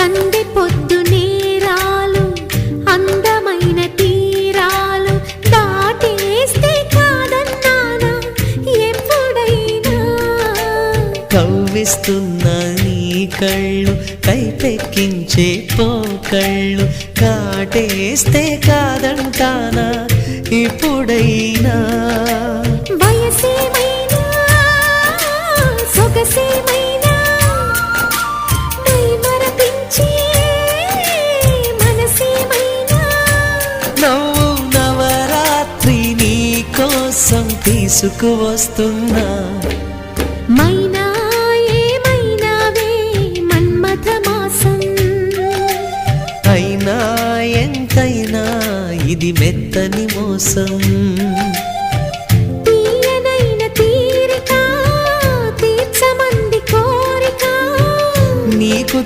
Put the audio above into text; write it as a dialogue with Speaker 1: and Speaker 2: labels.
Speaker 1: సందె పొద్దు నేరాలు అందమైన తీరాలు దాటేస్తే కాదన్నానా ఎప్పుడైనా
Speaker 2: కవ్విస్తున్న నీ కళ్ళు కైపెక్కించే పోకళ్ళు కాటేస్తే కాదంటానా ఇప్పుడైనా
Speaker 1: వయసేమైనా సొగసేమైనా మైమరపించే మనసేమైనా
Speaker 2: నవ్వు నవరాత్రి నీ కోసం తీసుకువస్తున్నా
Speaker 1: మైనా ఏమైనావే మన్మథ మాసం
Speaker 2: అయినా ఎంతైనా ఇది మెత్తని మోసం
Speaker 1: తీయనైన తీరిక తీర్చమంది కోరిక
Speaker 2: నీకు